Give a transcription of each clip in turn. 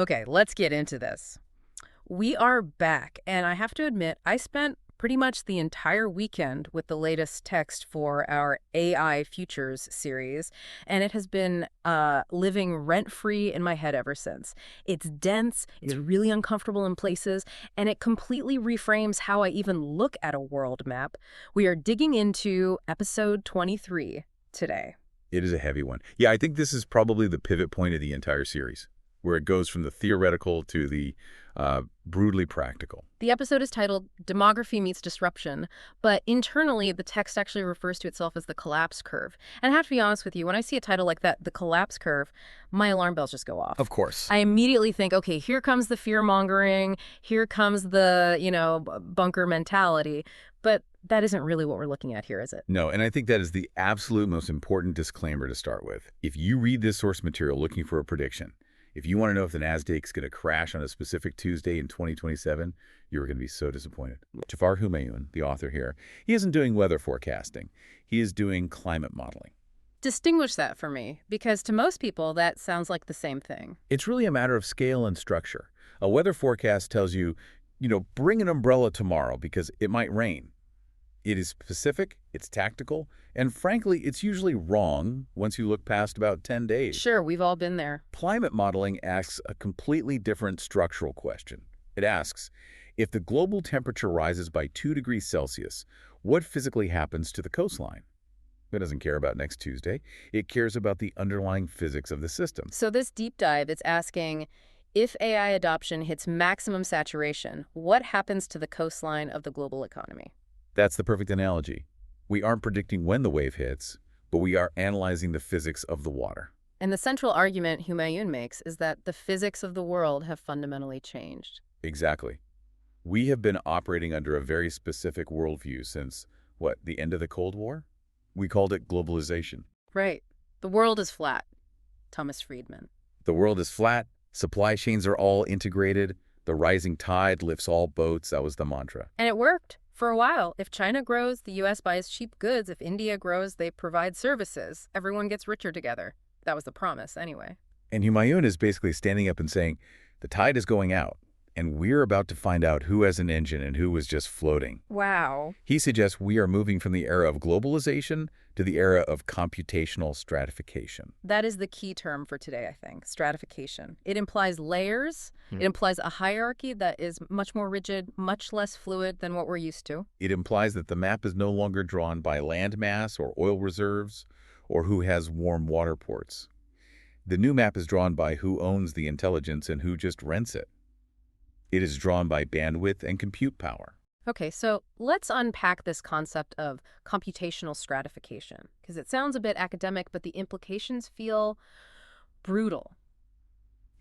Okay, let's get into this. We are back, and I have to admit, I spent pretty much the entire weekend with the latest text for our AI Futures series, and it has been living rent-free in my head ever since. It's dense, it's really uncomfortable in places, and it completely reframes how I even look at a world map. We are digging into episode 23 today. It is a heavy one. Yeah, I think this is probably the pivot point of the entire series, where it goes from the theoretical to the brutally practical. The episode is titled Demography Meets Disruption, but internally the text actually refers to itself as the collapse curve. And I have to be honest with you, when I see a title like that, the collapse curve, my alarm bells just go off. Of course. I immediately think, okay, here comes the fear-mongering, here comes the, bunker mentality. But that isn't really what we're looking at here, is it? No, and I think that is the absolute most important disclaimer to start with. If you read this source material looking for a prediction, if you want to know if the Nasdaq is going to crash on a specific Tuesday in 2027, you're going to be so disappointed. Jafar Humayun, the author here, he isn't doing weather forecasting. He is doing climate modeling. Distinguish that for me, because to most people, that sounds like the same thing. It's really a matter of scale and structure. A weather forecast tells you, bring an umbrella tomorrow because it might rain. It is specific, it's tactical, and frankly, it's usually wrong once you look past about 10 days. Sure, we've all been there. Climate modeling asks a completely different structural question. It asks, if the global temperature rises by 2 degrees Celsius, what physically happens to the coastline? It doesn't care about next Tuesday. It cares about the underlying physics of the system. So this deep dive, it's asking, if AI adoption hits maximum saturation, what happens to the coastline of the global economy? That's the perfect analogy. We aren't predicting when the wave hits, but we are analyzing the physics of the water. And the central argument Humayun makes is that the physics of the world have fundamentally changed. Exactly. We have been operating under a very specific worldview since, the end of the Cold War? We called it globalization. Right. The world is flat. Thomas Friedman. The world is flat. Supply chains are all integrated. The rising tide lifts all boats. That was the mantra. And it worked. For a while, if China grows, the U.S. buys cheap goods. If India grows, they provide services. Everyone gets richer together. That was the promise, anyway. And Humayun is basically standing up and saying, the tide is going out, and we're about to find out who has an engine and who was just floating. Wow. He suggests we are moving from the era of globalization to the era of computational stratification. That is the key term for today, I think, stratification. It implies layers. It implies a hierarchy that is much more rigid, much less fluid than what we're used to. It implies that the map is no longer drawn by land mass or oil reserves or who has warm water ports. The new map is drawn by who owns the intelligence and who just rents it. It is drawn by bandwidth and compute power. Okay, so let's unpack this concept of computational stratification, because it sounds a bit academic, but the implications feel brutal.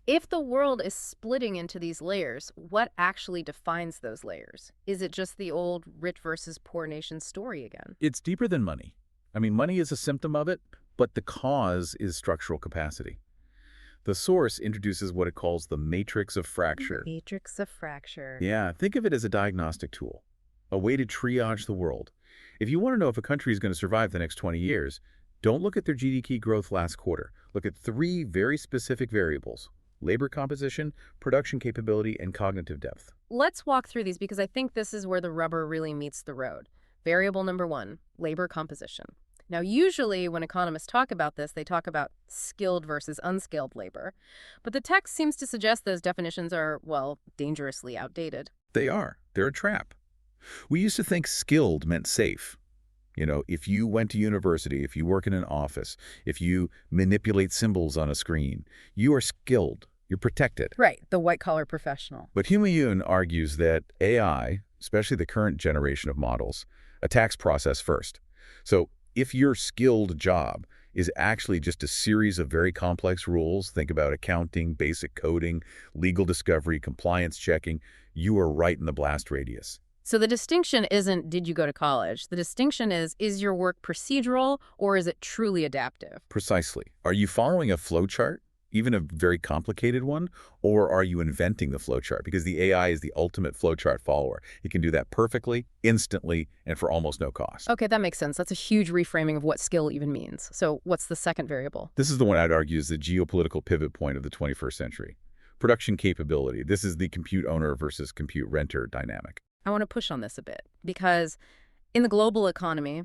If the world is splitting into these layers, what actually defines those layers? Is it just the old rich versus poor nation story again? It's deeper than money. I mean, money is a symptom of it, but the cause is structural capacity. The source introduces what it calls the matrix of fracture. Matrix of fracture. Yeah, think of it as a diagnostic tool, a way to triage the world. If you want to know if a country is going to survive the next 20 years, don't look at their GDP growth last quarter. Look at 3 very specific variables: labor composition, production capability, and cognitive depth. Let's walk through these because I think this is where the rubber really meets the road. Variable number 1, labor composition. Now, usually when economists talk about this, they talk about skilled versus unskilled labor. But the text seems to suggest those definitions are, dangerously outdated. They are. They're a trap. We used to think skilled meant safe. If you went to university, if you work in an office, if you manipulate symbols on a screen, you are skilled. You're protected. Right, the white-collar professional. But Humayun argues that AI, especially the current generation of models, attacks process first. So if your skilled job is actually just a series of very complex rules, think about accounting, basic coding, legal discovery, compliance checking, you are right in the blast radius. So the distinction isn't, did you go to college? The distinction is your work procedural or is it truly adaptive? Precisely. Are you following a flowchart? Even a very complicated one, or are you inventing the flowchart? Because the AI is the ultimate flowchart follower. It can do that perfectly, instantly, and for almost no cost. Okay, that makes sense. That's a huge reframing of what skill even means. So what's the second variable? This is the one I'd argue is the geopolitical pivot point of the 21st century. Production capability. This is the compute owner versus compute renter dynamic. I want to push on this a bit because in the global economy,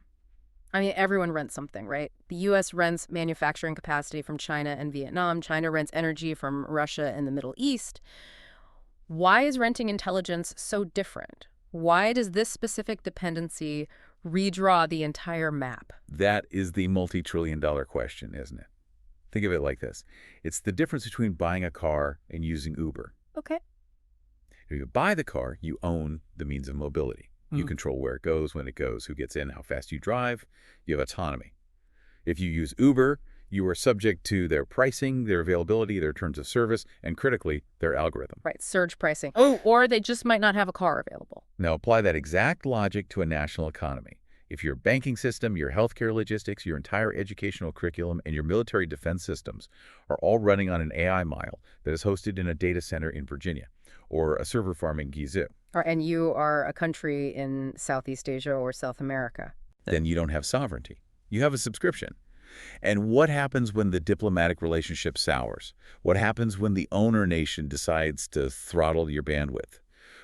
I mean, everyone rents something, right? The U.S. rents manufacturing capacity from China and Vietnam. China rents energy from Russia and the Middle East. Why is renting intelligence so different? Why does this specific dependency redraw the entire map? That is the multi-trillion-dollar question, isn't it? Think of it like this. It's the difference between buying a car and using Uber. Okay. If you buy the car, you own the means of mobility. You control where it goes, when it goes, who gets in, how fast you drive. You have autonomy. If you use Uber, you are subject to their pricing, their availability, their terms of service, and critically, their algorithm. Right, surge pricing. Oh, or they just might not have a car available. Now apply that exact logic to a national economy. If your banking system, your healthcare logistics, your entire educational curriculum, and your military defense systems are all running on an AI model that is hosted in a data center in Virginia or a server farm in Guizhou, And you are a country in Southeast Asia or South America. then you don't have sovereignty. You have a subscription. And what happens when the diplomatic relationship sours? What happens when the owner nation decides to throttle your bandwidth?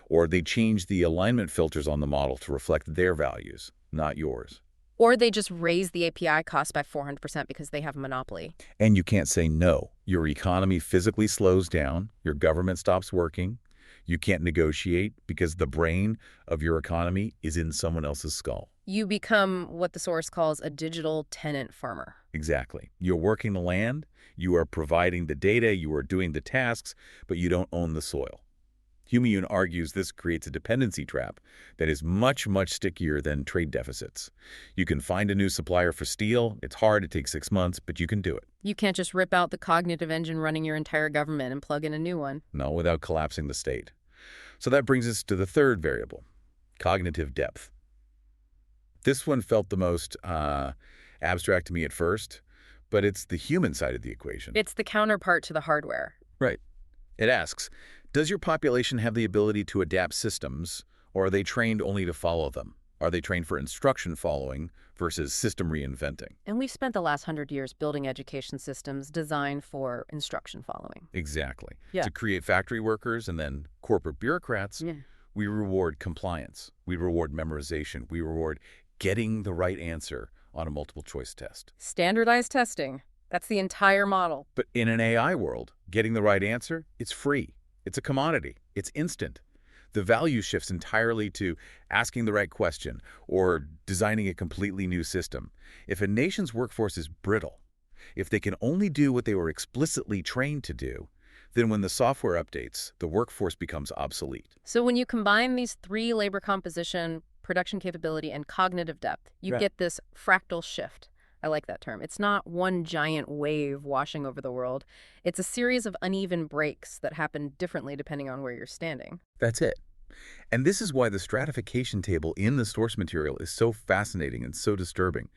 Or they change the alignment filters on the model to reflect their values, not yours? Or they just raise the API cost by 400% because they have a monopoly. And you can't say no. Your economy physically slows down. Your government stops working. You can't negotiate because the brain of your economy is in someone else's skull. You become what the source calls a digital tenant farmer. Exactly. You're working the land, you are providing the data, you are doing the tasks, but you don't own the soil. Humayun argues this creates a dependency trap that is much, much stickier than trade deficits. You can find a new supplier for steel. It's hard, it takes 6 months, but you can do it. You can't just rip out the cognitive engine running your entire government and plug in a new one. No, without collapsing the state. So that brings us to the third variable, cognitive depth. This one felt the most abstract to me at first, but it's the human side of the equation. It's the counterpart to the hardware. Right. It asks, does your population have the ability to adapt systems, or are they trained only to follow them? Are they trained for instruction following versus system reinventing? And we've spent the last 100 years building education systems designed for instruction following. Exactly. Yeah. To create factory workers and then corporate bureaucrats, we reward compliance. We reward memorization. We reward getting the right answer on a multiple choice test. Standardized testing. That's the entire model. But in an AI world, getting the right answer, it's free. It's a commodity. It's instant. The value shifts entirely to asking the right question or designing a completely new system. If a nation's workforce is brittle, if they can only do what they were explicitly trained to do, then when the software updates, the workforce becomes obsolete. So when you combine these three: labor composition, production capability, and cognitive depth, you get this fractal shift. I like that term. It's not one giant wave washing over the world. It's a series of uneven breaks that happen differently depending on where you're standing. That's it. And this is why the stratification table in the source material is so fascinating and so disturbing.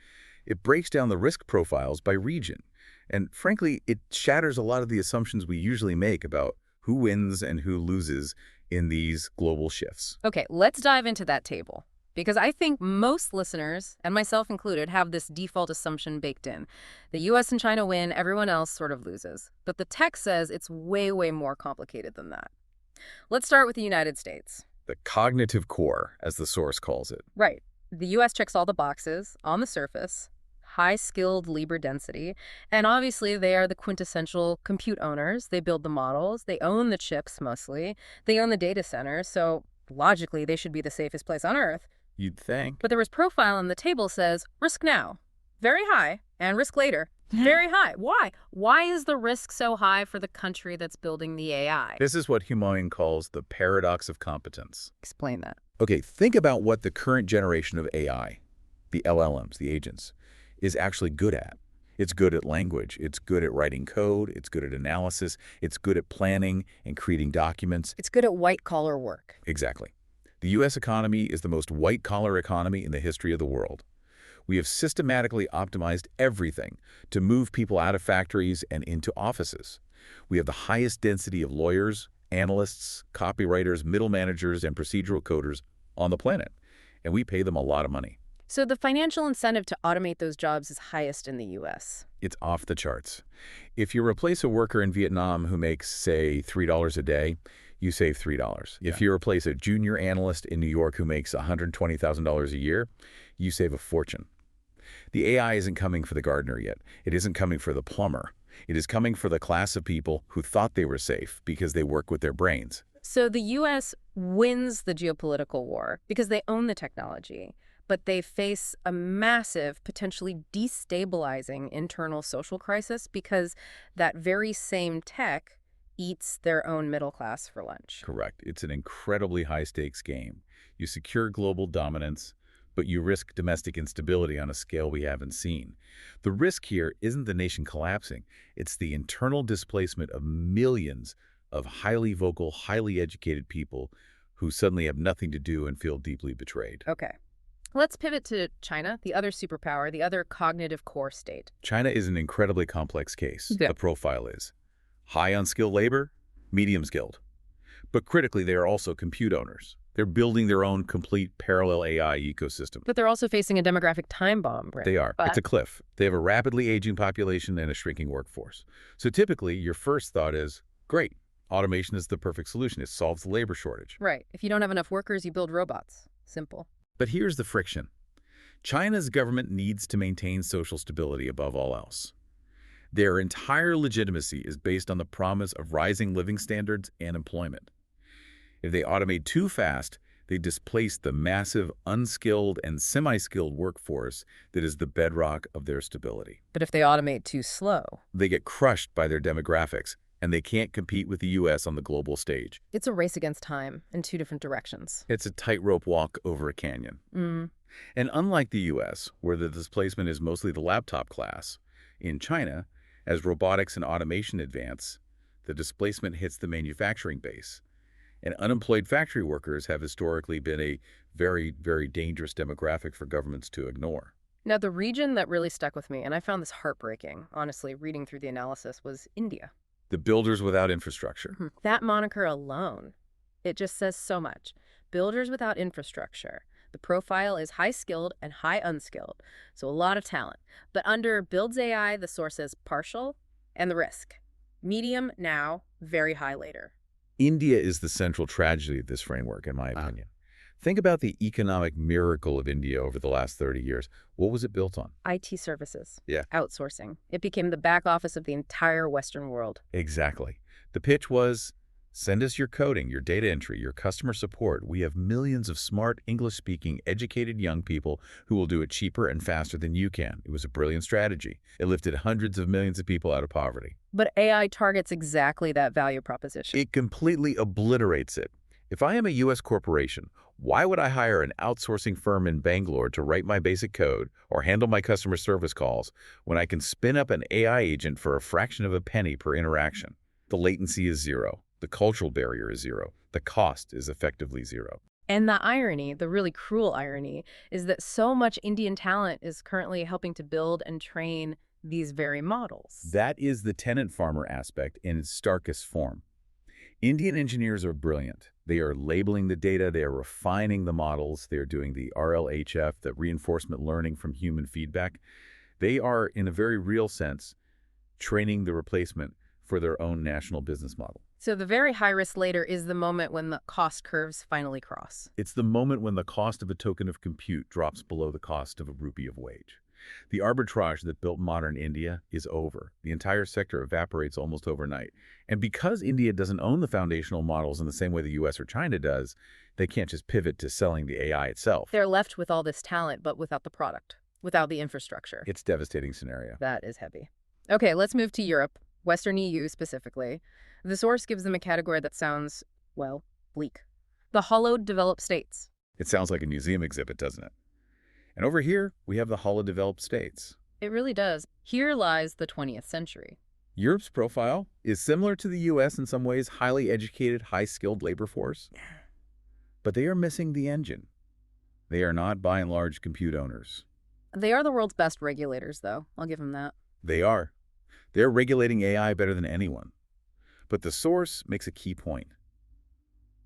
It breaks down the risk profiles by region. And frankly, it shatters a lot of the assumptions we usually make about who wins and who loses in these global shifts. Okay, let's dive into that table. Because I think most listeners, and myself included, have this default assumption baked in. The US and China win, everyone else sort of loses. But the text says it's way, way more complicated than that. Let's start with the United States. The cognitive core, as the source calls it. Right. The US checks all the boxes on the surface, high-skilled labor density, and obviously they are the quintessential compute owners. They build the models, they own the chips mostly, they own the data centers, so logically they should be the safest place on Earth. You'd think. But the risk profile on the table says risk now, very high, and risk later, very high. Why? Why is the risk so high for the country that's building the AI? This is what Humayun calls the paradox of competence. Explain that. Okay, think about what the current generation of AI, the LLMs, the agents, is actually good at. It's good at language. It's good at writing code. It's good at analysis. It's good at planning and creating documents. It's good at white-collar work. Exactly. The U.S. economy is the most white-collar economy in the history of the world. We have systematically optimized everything to move people out of factories and into offices. We have the highest density of lawyers, analysts, copywriters, middle managers, and procedural coders on the planet, and we pay them a lot of money. So the financial incentive to automate those jobs is highest in the US. It's off the charts. If you replace a worker in Vietnam who makes, say, $3 a day, you save $3. If you replace a junior analyst in New York who makes $120,000 a year, you save a fortune. The AI isn't coming for the gardener yet. It isn't coming for the plumber. It is coming for the class of people who thought they were safe because they work with their brains. So the US wins the geopolitical war because they own the technology, but they face a massive, potentially destabilizing internal social crisis because that very same tech eats their own middle class for lunch. Correct. It's an incredibly high-stakes game. You secure global dominance, but you risk domestic instability on a scale we haven't seen. The risk here isn't the nation collapsing. It's the internal displacement of millions of highly vocal, highly educated people who suddenly have nothing to do and feel deeply betrayed. Okay. Let's pivot to China, the other superpower, the other cognitive core state. China is an incredibly complex case. Yeah. The profile is high unskilled labor, medium skilled. But critically, they are also compute owners. They're building their own complete parallel AI ecosystem. But they're also facing a demographic time bomb, right? They are. But It's a cliff. They have a rapidly aging population and a shrinking workforce. So typically, your first thought is, great, automation is the perfect solution. It solves the labor shortage. right. If you don't have enough workers, you build robots. Simple. But here's the friction. China's government needs to maintain social stability above all else. Their entire legitimacy is based on the promise of rising living standards and employment. If they automate too fast, they displace the massive, unskilled and semi-skilled workforce that is the bedrock of their stability. But if they automate too slow, They get crushed by their demographics, and they can't compete with the U.S. on the global stage. it's a race against time in two different directions. It's a tightrope walk over a canyon. And unlike the U.S., where the displacement is mostly the laptop class, in China, as robotics and automation advance, the displacement hits the manufacturing base. And unemployed factory workers have historically been a very, very dangerous demographic for governments to ignore. Now, the region that really stuck with me, and I found this heartbreaking, honestly, reading through the analysis, was India. The builders without infrastructure. That moniker alone, it just says so much. Builders without infrastructure. The profile is high skilled and high unskilled, so a lot of talent. But under Builds AI, the source is partial and the risk. Medium now, very high later. India is the central tragedy of this framework, in my opinion. Think about the economic miracle of India over the last 30 years. What was it built on? IT services. Yeah. Outsourcing. It became the back office of the entire Western world. Exactly. The pitch was, send us your coding, your data entry, your customer support. We have millions of smart, English-speaking, educated young people who will do it cheaper and faster than you can. It was a brilliant strategy. It lifted hundreds of millions of people out of poverty. But AI targets exactly that value proposition. It completely obliterates it. If I am a U.S. corporation, why would I hire an outsourcing firm in Bangalore to write my basic code or handle my customer service calls when I can spin up an AI agent for a fraction of a penny per interaction? The latency is zero. The cultural barrier is zero. The cost is effectively zero. And the irony, the really cruel irony, is that so much Indian talent is currently helping to build and train these very models. That is the tenant farmer aspect in its starkest form. Indian engineers are brilliant. They are labeling the data, they are refining the models, they are doing the RLHF, the reinforcement learning from human feedback. They are, in a very real sense, training the replacement for their own national business model. So the very high risk later is the moment when the cost curves finally cross. It's the moment when the cost of a token of compute drops below the cost of a rupee of wage. The arbitrage that built modern India is over. The entire sector evaporates almost overnight. And because India doesn't own the foundational models in the same way the US or China does, they can't just pivot to selling the AI itself. They're left with all this talent, but without the product, without the infrastructure. It's a devastating scenario. That is heavy. Okay, let's move to Europe, Western EU specifically. The source gives them a category that sounds, well, bleak. The hollowed developed states. It sounds like a museum exhibit, doesn't it? And over here, we have the hollow developed states. It really does. Here lies the 20th century. Europe's profile is similar to the U.S. in some ways, highly educated, high-skilled labor force. But they are missing the engine. They are not, by and large, compute owners. They are the world's best regulators, though. I'll give them that. They are. They're regulating AI better than anyone. But the source makes a key point.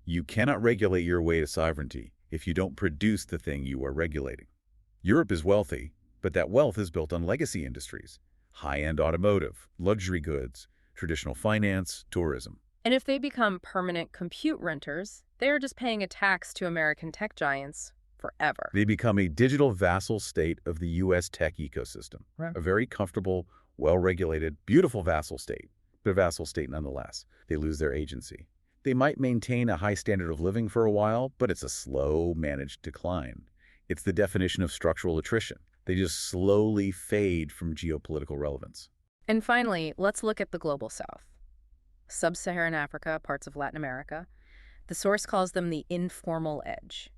You cannot regulate your way to sovereignty if you don't produce the thing you are regulating. Europe is wealthy, but that wealth is built on legacy industries, high-end automotive, luxury goods, traditional finance, tourism. And if they become permanent compute renters, they are just paying a tax to American tech giants forever. They become a digital vassal state of the U.S. tech ecosystem, Right. a very comfortable, well-regulated, beautiful vassal state, but a vassal state nonetheless. They lose their agency. They might maintain a high standard of living for a while, but it's a slow, managed decline. It's the definition of structural attrition. They just slowly fade from geopolitical relevance. And finally, let's look at the global south. Sub-Saharan Africa, parts of Latin America. The source calls them the informal edge.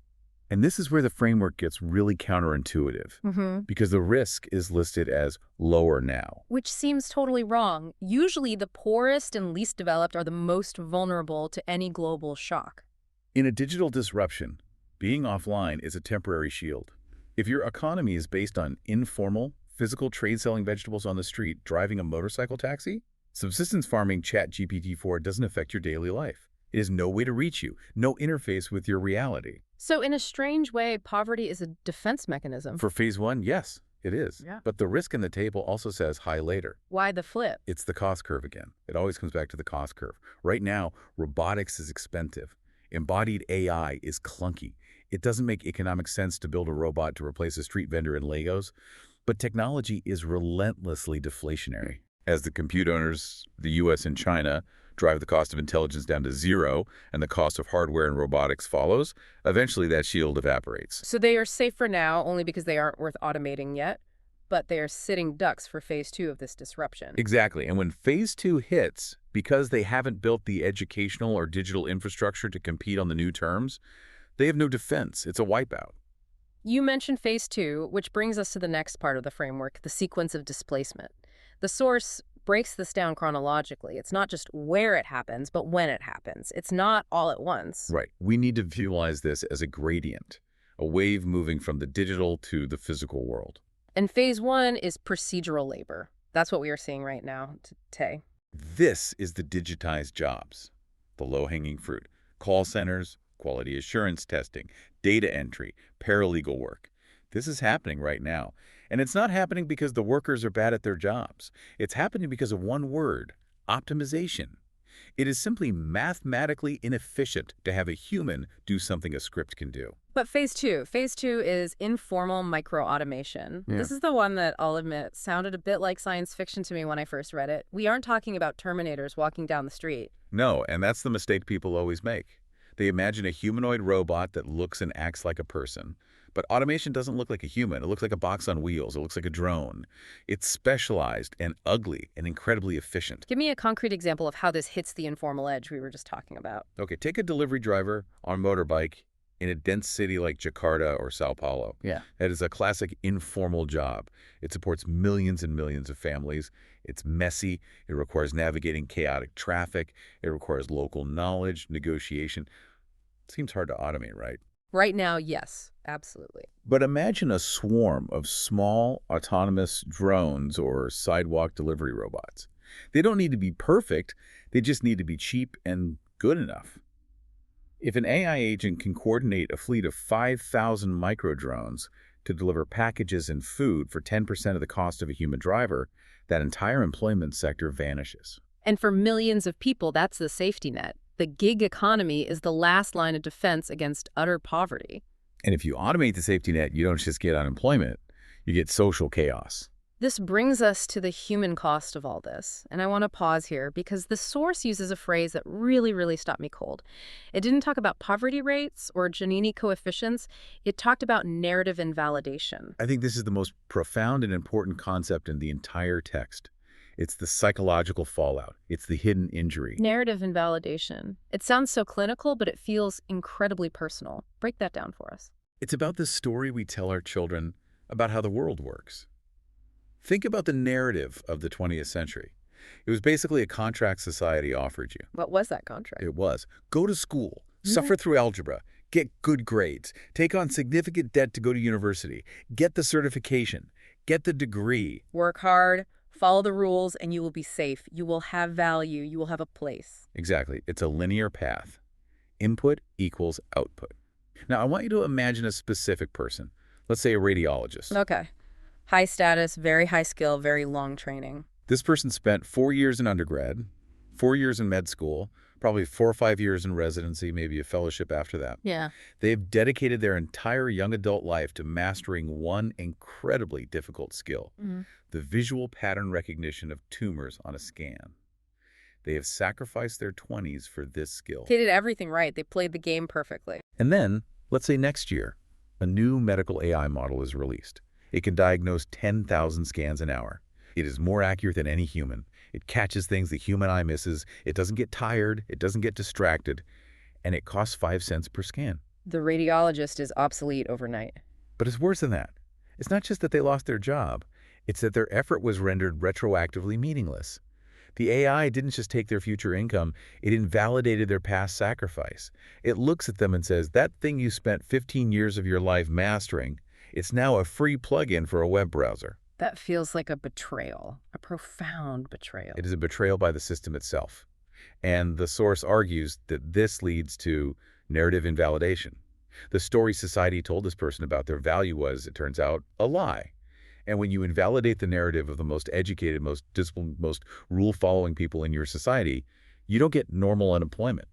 And this is where the framework gets really counterintuitive, because the risk is listed as lower now. Which seems totally wrong. Usually the poorest and least developed are the most vulnerable to any global shock. In a digital disruption, being offline is a temporary shield. If your economy is based on informal, physical trade selling vegetables on the street, driving a motorcycle taxi, subsistence farming ChatGPT-4 doesn't affect your daily life. It has no way to reach you, no interface with your reality. So in a strange way, poverty is a defense mechanism. For phase one, yes, it is. Yeah. But the risk in the table also says high later. Why the flip? It's the cost curve again. It always comes back to the cost curve. Right now, robotics is expensive. Embodied AI is clunky. It doesn't make economic sense to build a robot to replace a street vendor in Legos. But technology is relentlessly deflationary. As the compute owners, the US and China, drive the cost of intelligence down to zero and the cost of hardware and robotics follows, eventually that shield evaporates. So they are safe for now only because they aren't worth automating yet, but they are sitting ducks for phase two of this disruption. Exactly. And when phase two hits, because they haven't built the educational or digital infrastructure to compete on the new terms, they have no defense. It's a wipeout. You mentioned phase two, which brings us to the next part of the framework, the sequence of displacement. The source breaks this down chronologically. It's not just where it happens, but when it happens. It's not all at once. Right. We need to visualize this as a gradient, a wave moving from the digital to the physical world. And phase one is procedural labor. That's what we are seeing right now today. This is the digitized jobs, the low-hanging fruit. Call centers, quality assurance testing, data entry, paralegal work. This is happening right now. And it's not happening because the workers are bad at their jobs. It's happening because of one word, optimization. It is simply mathematically inefficient to have a human do something a script can do. But phase two is informal micro-automation. Yeah. This is the one that, I'll admit, sounded a bit like science fiction to me when I first read it. We aren't talking about Terminators walking down the street. No, and that's the mistake people always make. They imagine a humanoid robot that looks and acts like a person. But automation doesn't look like a human. It looks like a box on wheels. It looks like a drone. It's specialized and ugly and incredibly efficient. Give me a concrete example of how this hits the informal edge we were just talking about. Okay, take a delivery driver on a motorbike in a dense city like Jakarta or Sao Paulo. Yeah. That is a classic informal job. It supports millions and millions of families. It's messy. It requires navigating chaotic traffic. It requires local knowledge, negotiation. Seems hard to automate, right? Right now, yes, absolutely. But imagine a swarm of small, autonomous drones or sidewalk delivery robots. They don't need to be perfect. They just need to be cheap and good enough. If an AI agent can coordinate a fleet of 5,000 micro-drones to deliver packages and food for 10% of the cost of a human driver, that entire employment sector vanishes. And for millions of people, that's the safety net. The gig economy is the last line of defense against utter poverty. And if you automate the safety net, you don't just get unemployment, you get social chaos. This brings us to the human cost of all this. And I want to pause here because the source uses a phrase that really stopped me cold. It didn't talk about poverty rates or Giannini coefficients. It talked about narrative invalidation. I think this is the most profound and important concept in the entire text. It's the psychological fallout. It's the hidden injury. Narrative invalidation. It sounds so clinical, but it feels incredibly personal. Break that down for us. It's about the story we tell our children about how the world works. Think about the narrative of the 20th century. It was basically a contract society offered you. What was that contract? It was, go to school, suffer through algebra, get good grades, take on significant debt to go to university, get the certification, get the degree. Work hard, follow the rules, and you will be safe. You will have value. You will have a place. Exactly. It's a linear path. Input equals output. Now, I want you to imagine a specific person, Let's say a radiologist. Okay. High status, very high skill, very long training. This person spent 4 years in undergrad, 4 years in med school, probably 4 or 5 years in residency, maybe a fellowship after that. Yeah. They've dedicated their entire young adult life to mastering one incredibly difficult skill, the visual pattern recognition of tumors on a scan. They have sacrificed their 20s for this skill. They did everything right. They played the game perfectly. And then, let's say next year, a new medical AI model is released. It can diagnose 10,000 scans an hour. It is more accurate than any human. It catches things the human eye misses. It doesn't get tired. It doesn't get distracted. And it costs 5 cents per scan. The radiologist is obsolete overnight. But it's worse than that. It's not just that they lost their job. It's that their effort was rendered retroactively meaningless. The AI didn't just take their future income, it invalidated their past sacrifice. It looks at them and says, that thing you spent 15 years of your life mastering, it's now a free plugin for a web browser. That feels like a betrayal, a profound betrayal. It is a betrayal by the system itself. And the source argues that this leads to narrative invalidation. The story society told this person about their value was, it turns out, a lie. And when you invalidate the narrative of the most educated, most disciplined, most rule-following people in your society, you don't get normal unemployment.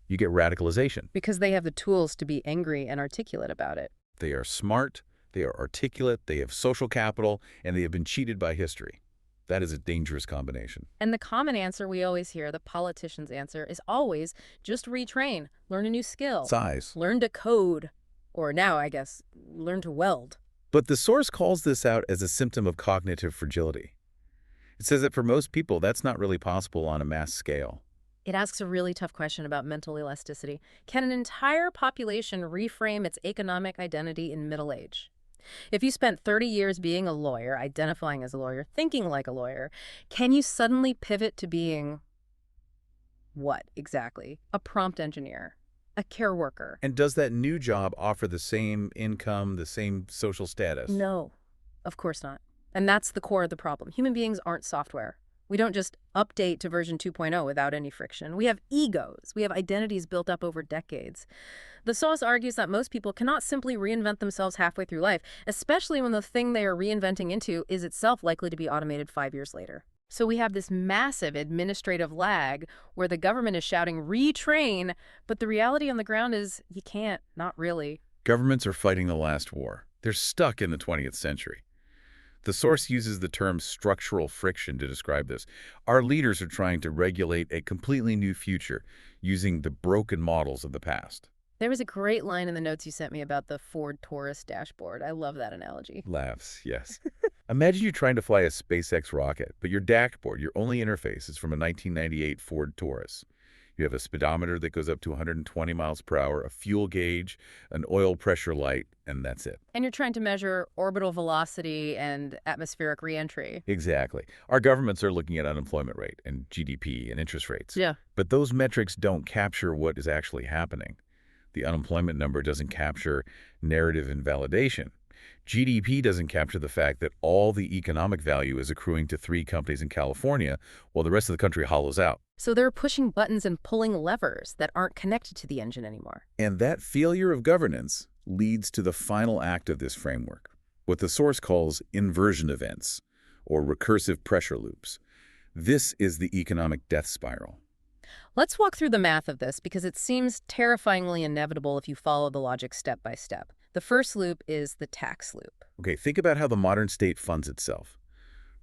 You get radicalization. Because they have the tools to be angry and articulate about it. They are smart, they are articulate, they have social capital, and they have been cheated by history. That is a dangerous combination. And the common answer we always hear, the politician's answer, is always just retrain, learn a new skill. Size. Learn to code. Or now, I guess, learn to weld. But the source calls this out as a symptom of cognitive fragility. It says that for most people, that's not really possible on a mass scale. It asks a really tough question about mental elasticity. Can an entire population reframe its economic identity in middle age? If you spent 30 years being a lawyer, identifying as a lawyer, thinking like a lawyer, can you suddenly pivot to being what exactly? A prompt engineer, a care worker? And does that new job offer the same income, the same social status? No, of course not. And that's the core of the problem. Human beings aren't software. We don't just update to version 2.0 without any friction. We have egos. We have identities built up over decades. The source argues that most people cannot simply reinvent themselves halfway through life, especially when the thing they are reinventing into is itself likely to be automated 5 years later. So we have this massive administrative lag where the government is shouting, retrain, but the reality on the ground is you can't, not really. Governments are fighting the last war. They're stuck in the 20th century. The source uses the term structural friction to describe this. Our leaders are trying to regulate a completely new future using the broken models of the past. There was a great line in the notes you sent me about the Ford Taurus dashboard. I love that analogy. Laughs, yes. Imagine you trying to fly a SpaceX rocket, but your dashboard, your only interface, is from a 1998 Ford Taurus. You have a speedometer that goes up to 120 miles per hour, a fuel gauge, an oil pressure light, and that's it. And you're trying to measure orbital velocity and atmospheric reentry. Exactly. Our governments are looking at unemployment rate and GDP and interest rates. Yeah. But those metrics don't capture what is actually happening. The unemployment number doesn't capture narrative invalidation. GDP doesn't capture the fact that all the economic value is accruing to 3 companies in California while the rest of the country hollows out. So they're pushing buttons and pulling levers that aren't connected to the engine anymore. And that failure of governance leads to the final act of this framework, what the source calls inversion events, or recursive pressure loops. This is the economic death spiral. Let's walk through the math of this because it seems terrifyingly inevitable if you follow the logic step by step. The first loop is the tax loop. Okay, think about how the modern state funds itself.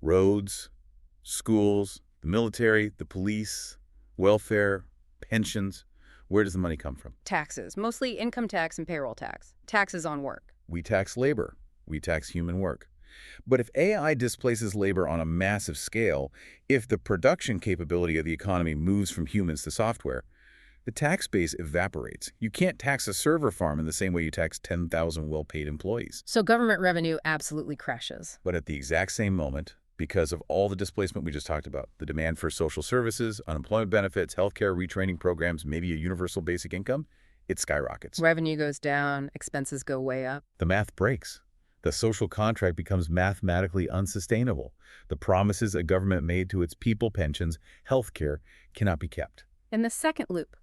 Roads, schools, the military, the police, welfare, pensions. Where does the money come from? Taxes, mostly income tax and payroll tax. Taxes on work. We tax labor. We tax human work. But if AI displaces labor on a massive scale, if the production capability of the economy moves from humans to software, the tax base evaporates. You can't tax a server farm in the same way you tax 10,000 well-paid employees. So government revenue absolutely crashes. But at the exact same moment, because of all the displacement we just talked about, the demand for social services, unemployment benefits, healthcare, retraining programs, maybe a universal basic income, it skyrockets. Revenue goes down, expenses go way up. The math breaks. The social contract becomes mathematically unsustainable. The promises a government made to its people, pensions, healthcare, cannot be kept. And the second loop,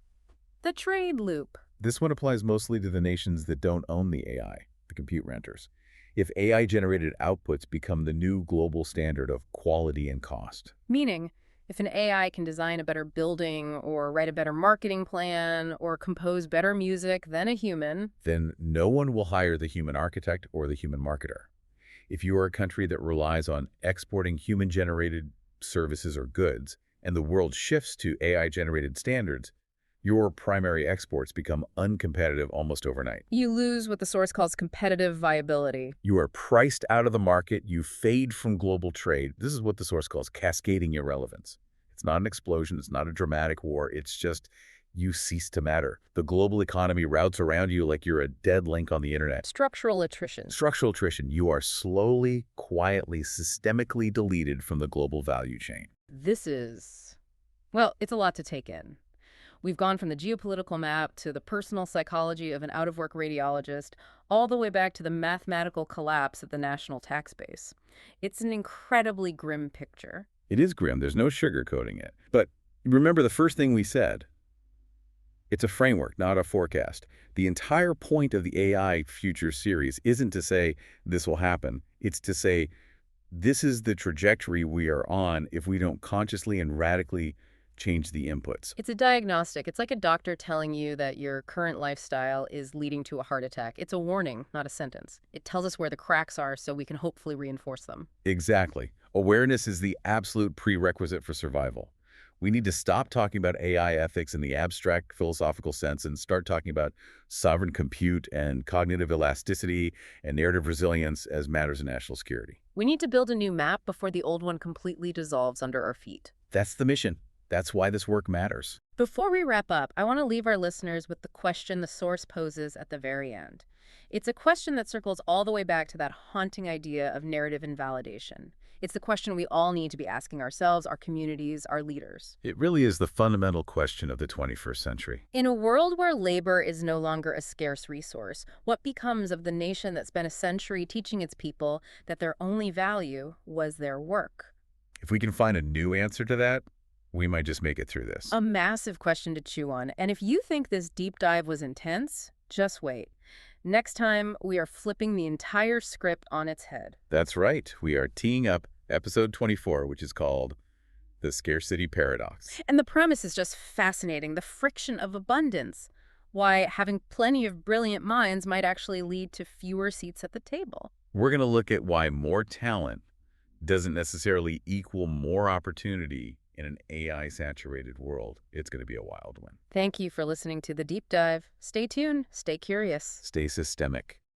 the trade loop. This one applies mostly to the nations that don't own the AI, the compute renters. if AI-generated outputs become the new global standard of quality and cost. Meaning, if an AI can design a better building or write a better marketing plan or compose better music than a human, Then no one will hire the human architect or the human marketer. If you are a country that relies on exporting human-generated services or goods, and the world shifts to AI-generated standards, your primary exports become uncompetitive almost overnight. you lose what the source calls competitive viability. You are priced out of the market, you fade from global trade. This is what the source calls cascading irrelevance. It's not an explosion, it's not a dramatic war, it's just you cease to matter. The global economy routes around you like you're a dead link on the internet. Structural attrition. Structural attrition, you are slowly, quietly, systemically deleted from the global value chain. This is, well, it's a lot to take in. We've gone from the geopolitical map to the personal psychology of an out-of-work radiologist, all the way back to the mathematical collapse of the national tax base. It's an incredibly grim picture. It is grim, there's no sugarcoating it. But remember the first thing we said. It's a framework, not a forecast. The entire point of the AI Future series isn't to say this will happen. It's to say this is the trajectory we are on if we don't consciously and radically change the inputs. It's a diagnostic. It's like a doctor telling you that your current lifestyle is leading to a heart attack. It's a warning, not a sentence. It tells us where the cracks are so we can hopefully reinforce them. Exactly. Awareness is the absolute prerequisite for survival. We need to stop talking about AI ethics in the abstract philosophical sense and start talking about sovereign compute and cognitive elasticity and narrative resilience as matters of national security. We need to build a new map before the old one completely dissolves under our feet. That's the mission. That's why this work matters. Before we wrap up, I want to leave our listeners with the question the source poses at the very end. It's a question that circles all the way back to that haunting idea of narrative invalidation. It's the question we all need to be asking ourselves, our communities, our leaders. It really is the fundamental question of the 21st century. In a world where labor is no longer a scarce resource, what becomes of the nation that spent a century teaching its people that their only value was their work? If we can find a new answer to that, we might just make it through this. A massive question to chew on. And if you think this deep dive was intense, just wait. Next time, we are flipping the entire script on its head. That's right. We are teeing up episode 24, which is called The Scarcity Paradox. And the premise is just fascinating. The friction of abundance. Why having plenty of brilliant minds might actually lead to fewer seats at the table. We're going to look at why more talent doesn't necessarily equal more opportunity in an AI-saturated world. It's going to be a wild one. Thank you for listening to The Deep Dive. Stay tuned. Stay curious. Stay systemic.